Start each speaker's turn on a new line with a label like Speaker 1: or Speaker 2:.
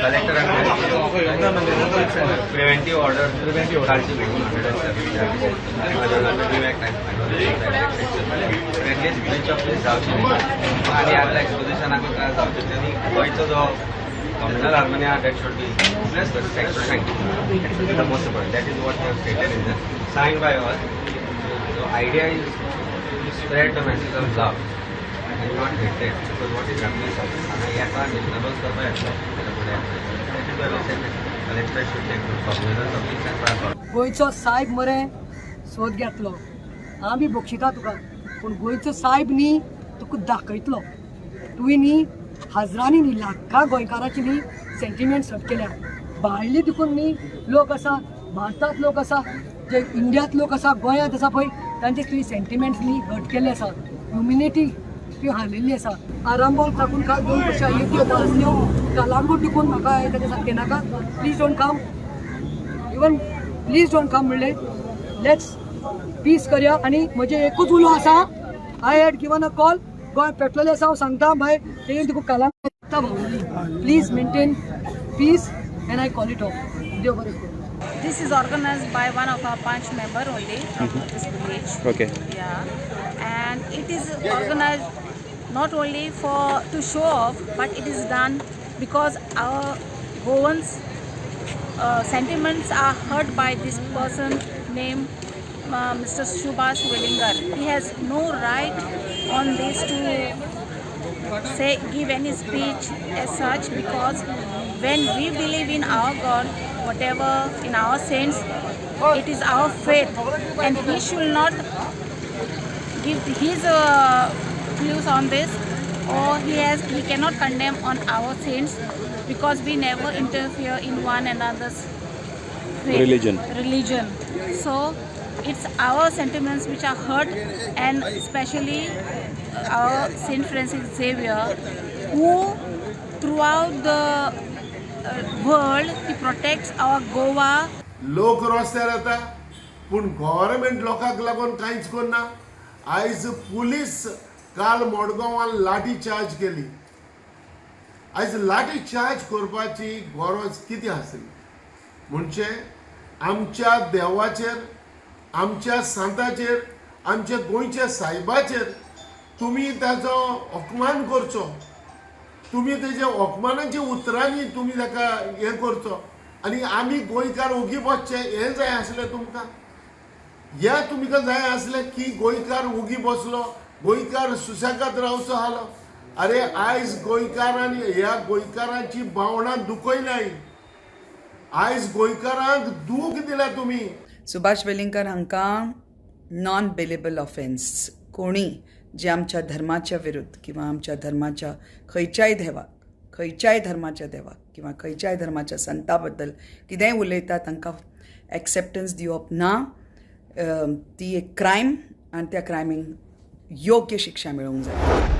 Speaker 1: Collector preventive order कालची भेटून 170 जावची आणि आपल्या एक्सपोजिशनाक जावचे त्यांनी गोंयचो जो communal harmony that should be less sexual sanctity. The most important. That is what they have stated in the signed by us. The idea is to spread the message of love and not hatred. Because what is happening is याचा निर्णय करता येतो. That is why we said collector should take cognizance of this and try.
Speaker 2: गोंयचो साहेब मरे सोद घेतलो आमी बक्षिता तुका पूण गोंयचो साहेब न्ही तुका दाखयतलो तुवें न्ही हजारांनी न्ही लाखां गोंयकारांची न्ही सेंटिमेंट्स हट केल्या भायले देखून न्ही लोक आसा भारतांत लोक आसा जे इंडियांत लोक आसा गोंयांत आसा पळय तांचे तुवें सेंटिमेंट्स न्ही हट केल्ले आसा ह्युमिनिटी ती हारलेली आसा आरांबोल थाकून काल 2 वर्सां येत्यो भाजल्यो कालांगूट देखून म्हाका ताका सारकें नाका please don't come even please don't come म्हणलें लेट्स पीस करया आनी म्हजें एकूच उलो आसा I had given a call Goa पेट्रोले आसा हांव सांगता भाय तें तुका Calangute please maintain peace and I call it off देव बरें करूं.
Speaker 3: This is organized by one of our Panch member only from this village.
Speaker 4: Okay.
Speaker 3: Yeah, and it is organized not only to show off, but it is done because our Goans sentiments are hurt by this person named Mr. Subhash Velingar. He has no right on this to give any speech as such, because when we believe in our God, whatever in our sense, it is our faith, and he should not give his views on this, or he cannot condemn on our sins, because we never interfere in one another's faith, religion. So it's our sentiments which are hurt, and especially our Saint Francis Xavier, who throughout the world he protects our Goa.
Speaker 5: लोक रस्त्यार येता पूण government लोकांक लागून कांयच करना. आयज police काल मडगांवान लाठी चार्ज केली. आयज लाठी चार्ज करपाची गरज कितें आसली म्हणजे आमच्या देवाचेर, आमच्या सांताचेर, आमच्या गोंयच्या सायबाचेर तुमी ताचो अपमान करचो, तुमी तेज्या अपमानाच्या उतरांनी तुमी ताका हें करचो आनी आमी गोंयकार ओगी बसचे हें जाय आसलें तुमकां. ह्या तुमकां जाय आसलें की गोंयकार ओगी बसलो, गोंयकार सुसेगाद रावचो आसलो. अरे आयज गोंयकारांनी ह्या गोंयकारांची भावना दुखयल्याय. आयज गोंयकारांक दूख दिल्या तुमी.
Speaker 6: सुभाष वेलिंगकर हांकां नॉन बेलेबल ऑफेन्स कोणी जे आमच्या धर्माच्या विरुद्ध किंवा आमच्या धर्माच्या खंयच्याय धर्माच्या देवाक किंवा खंयच्याय धर्माच्या संता बद्दल कितेंय उलयता तांकां एक्सेप्टन्स दिवप ना. ती एक क्रायम आनी त्या क्रायमीक योग्य शिक्षा मेळूंक जाय.